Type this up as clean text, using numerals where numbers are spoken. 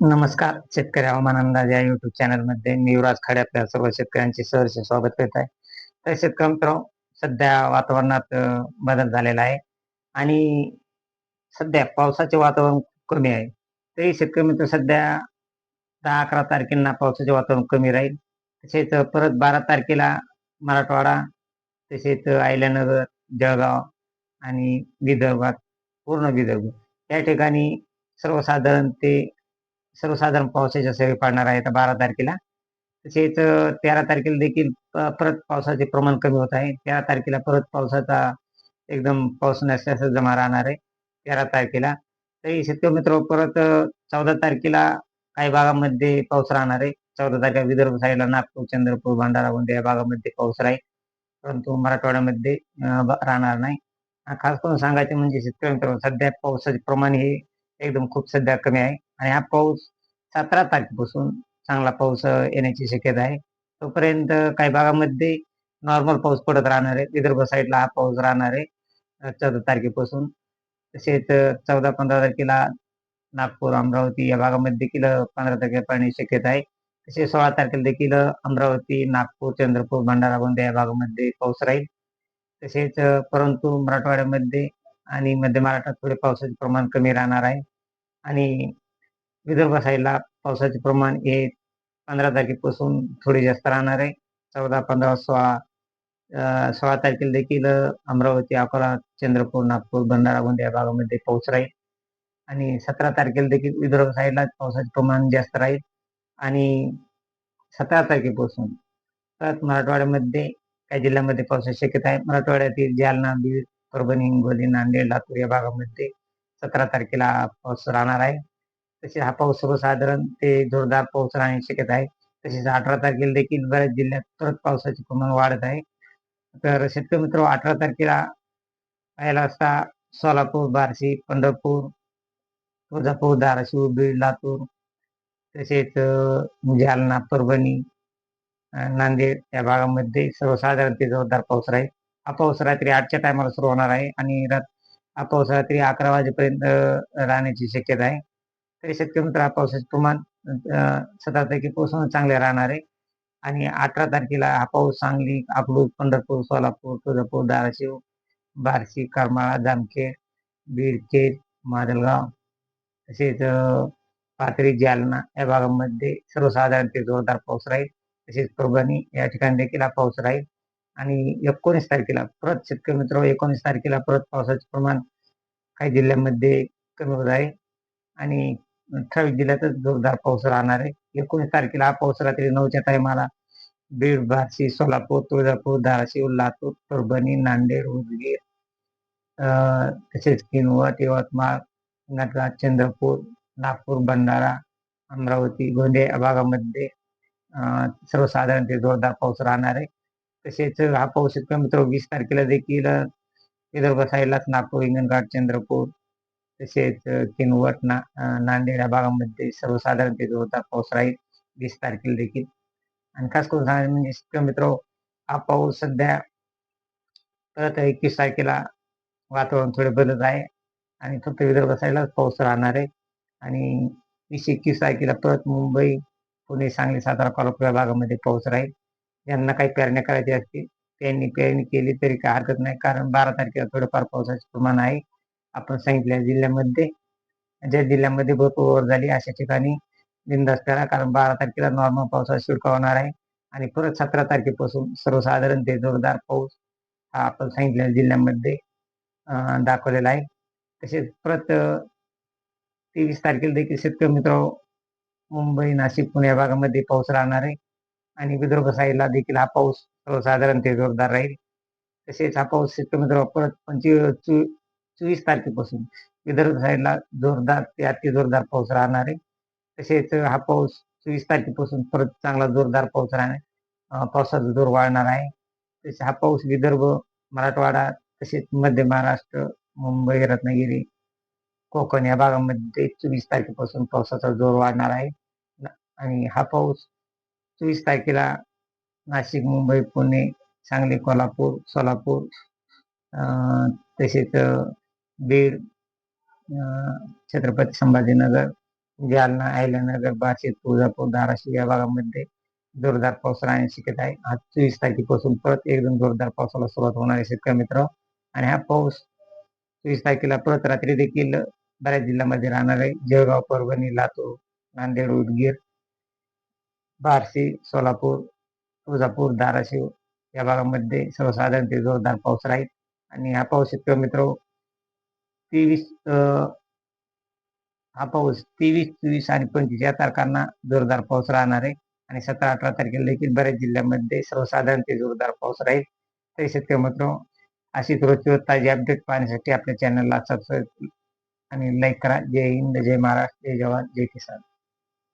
नमस्कार. शेतकरी हवामान अंदाज या युट्यूब चॅनलमध्ये मी युवराज खाडे आपल्या सर्व शेतकऱ्यांचे सहर्ष स्वागत करत आहे. तर शेतकरी मित्रांनो, सध्या वातावरणात बदल झालेला आहे आणि सध्या पावसाचे वातावरण कमी आहे. तरी शेतकरी मित्र सध्या 10-11 तारखेला पावसाचे वातावरण कमी राहील. तसेच परत 12 तारखेला मराठवाडा, तसेच अहिल्यानगर, जळगाव आणि विदर्भात, पूर्ण विदर्भ या ठिकाणी सर्वसाधारण ते सर्वसाधारण पावसाच्या सरी पडणार आहेत 12 तारखेला. तसेच 13 तारखेला देखील परत पावसाचे प्रमाण कमी होत आहे. 13 तारखेला परत पावसाचा एकदम पाऊस नसल्याचं जमा राहणार आहे 13 तारखेला. तरी शेतकरी मित्र परत 14 तारखेला काही भागामध्ये पाऊस राहणार आहे. 14 तारखेला विदर्भ साईडला नागपूर, चंद्रपूर, भंडारा, गोंदिया या भागामध्ये पाऊस राहील. परंतु मराठवाड्यामध्ये राहणार नाही. खास करून सांगायचे म्हणजे शेतकरी मित्रांनो, सध्या पावसाचे प्रमाण हे एकदम खूप सध्या कमी आहे आणि हा पाऊस 17 तारखेपासून चांगला पाऊस येण्याची शक्यता आहे. तोपर्यंत काही भागामध्ये नॉर्मल पाऊस पडत राहणार आहे. विदर्भ साईडला हा पाऊस राहणार आहे 14 तारखेपासून. तसेच 14-15 तारखेला नागपूर, अमरावती या भागामध्ये देखील 15 तारखेला पडण्याची शक्यता आहे. तसेच 16 तारखेला देखील अमरावती, नागपूर, चंद्रपूर, भंडारा, गोंदिया या भागामध्ये पाऊस राहील. तसेच परंतु मराठवाड्यामध्ये आणि मध्य महाराष्ट्रात थोडे पावसाचे प्रमाण कमी राहणार आहे आणि विदर्भ साईडला पावसाचे प्रमाण हे 15 तारखेपासून थोडे जास्त राहणार आहे. 14, 15, 16 तारखेला देखील अमरावती, अकोला, चंद्रपूर, नागपूर, भंडारा, गोंदिया या भागामध्ये पाऊस राहील आणि 17 तारखेला देखील विदर्भ साईडला पावसाचे प्रमाण जास्त राहील आणि 17 तारखेपासून परत मराठवाड्यामध्ये काही जिल्ह्यांमध्ये पावसाची शक्यता आहे. मराठवाड्यातील जालना, बीड, परभणी, हिंगोली, नांदेड, लातूर या भागामध्ये 17 तारखेला पाऊस राहणार आहे. तसेच हा पाऊस सर्वसाधारण ते जोरदार पाऊस राहण्याची शक्यता आहे. तसेच 18 तारखेला देखील बऱ्याच जिल्ह्यात परत पावसाचे प्रमाण वाढत आहे. तर शेतकरी मित्र 18 तारखेला पाहायला असता सोलापूर, बार्शी, पंढरपूर, तुळजापूर, धाराशिव, बीड, लातूर तसेच जालना, परभणी, नांदेड या भागामध्ये सर्वसाधारण ते जोरदार पाऊस राहील. हा पाऊस रात्री 8च्या टायमाला सुरू होणार आहे आणि हा पाऊस रात्री 11 वाजेपर्यंत राहण्याची शक्यता आहे. तरी शेतकरी मित्र हा पावसाचे प्रमाण 17 तारखेपासून चांगले राहणार आहे आणि 18 तारखेला हा पाऊस सांगली, अकलूज, पंढरपूर, सोलापूर, तुळजापूर, धाराशिव, बार्शी, करमाळा, जामखेड, बीड, खेड, माजलगाव तसेच पाथरी, जालना या भागामध्ये सर्वसाधारण ते जोरदार पाऊस राहील. तसेच परभणी या ठिकाणी देखील हा पाऊस राहील आणि 19 तारखेला परत शेतकरी मित्र 19 तारखेला परत पावसाचे प्रमाण काही जिल्ह्यांमध्ये कमी होत आहे आणि ठराविक जिल्ह्यातच जोरदार पाऊस राहणार आहे. 19 तारखेला हा पाऊस रात्री 9च्या टायमाला बीड, बार्शी, सोलापूर, तुळजापूर, धाराशिव, लातूर, परभणी, नांदेड, उदगीर तसेच किनवट, यवतमाळ, नटराज, चंद्रपूर, नागपूर, भंडारा, अमरावती, गोंदिया या भागामध्ये सर्वसाधारण ते जोरदार पाऊस राहणार आहे. तसेच हा पाऊस शेतकरी मित्र 20 तारखेला देखील विदर्भ साईडलाच नागपूर, हिंगणघाट, चंद्रपूर तसेच किनवट, नांदेड या भागामध्ये सर्वसाधारण ते जोरदार पाऊस राहील 20 तारखेला देखील. आणि खास करून सांगायचं म्हणजे शेतकरी मित्र हा पाऊस सध्या परत 21 तारखेला वातावरण थोडे बदलत आहे आणि फक्त विदर्भ साईडलाच पाऊस राहणार आहे आणि 20-21 तारखेला परत मुंबई, पुणे, सांगली, सातारा, कोल्हापूर या भागामध्ये पाऊस राहील. ज्यांना काही पेरण्या करायच्या असतील त्यांनी पेरणी केली तरी काही हरकत नाही, कारण 12 तारखेला थोडंफार पावसाचे प्रमाण आहे. आपण सांगितलेल्या जिल्ह्यामध्ये, ज्या जिल्ह्यामध्ये भरपूर ओव्हर झाली अशा ठिकाणी बिनधास्त करा, कारण 12 तारखेला नॉर्मल पावसाचा शिडकाव होणार आहे आणि परत 17 तारखेपासून सर्वसाधारण ते जोरदार पाऊस हा आपण सांगितलेल्या जिल्ह्यामध्ये दाखवलेला आहे. तसेच परत 23 तारखेला देखील शेतकरी मित्र मुंबई, नाशिक, पुणे या भागामध्ये पाऊस राहणार आहे आणि विदर्भ साईडला देखील हा पाऊस सर्वसाधारण ते जोरदार राहील. तसेच हा पाऊस शेतकरी मित्र परत 24 तारखेपासून विदर्भ साईडला जोरदार ते अति जोरदार पाऊस राहणार आहे. तसेच हा पाऊस 24 तारखेपासून परत चांगला जोरदार पाऊस राहणार, पावसाचा जोर वाढणार आहे. तसेच हा पाऊस विदर्भ, मराठवाडा तसेच मध्य महाराष्ट्र, मुंबई, रत्नागिरी, कोकण या भागामध्ये 24 तारखेपासून पावसाचा जोर वाढणार आहे आणि हा पाऊस 24 तारखेला नाशिक, मुंबई, पुणे, सांगली, कोल्हापूर, सोलापूर तसेच बीड, छत्रपती संभाजीनगर, जालना, अहिल्यानगर, बार्शी, तुळजापूर, धाराशिव या भागामध्ये जोरदार पाऊस राहण्याची शक्यता आहे. आज 24 तारखेपासून परत एकदम जोरदार पावसाला सुरुवात होणार आहे शेतकरी मित्र. आणि हा पाऊस 24 तारखेला परत रात्री देखील बऱ्याच जिल्ह्यामध्ये राहणार आहे. जळगाव, परभणी, लातूर, नांदेड, उदगीर, बार्शी, सोलापूर, तुळजापूर, धाराशिव या भागामध्ये सर्वसाधारण ते जोरदार पाऊस राहील. आणि हा पाऊस शेतकरी मित्र 23 हा पाऊस 23, 24 आणि 25 या तारखांना जोरदार पाऊस राहणार आहे. आणि 17, 18 तारखेला देखील बऱ्याच जिल्ह्यांमध्ये सर्वसाधारण ते जोरदार पाऊस राहील. तर शेतकरी मित्र, अशीच रोजची ताजी अपडेट पाहण्यासाठी आपल्या चॅनलला सबस्क्राईब आणि लाईक करा. जय हिंद, जय महाराष्ट्र, जय जवान, जय किसान.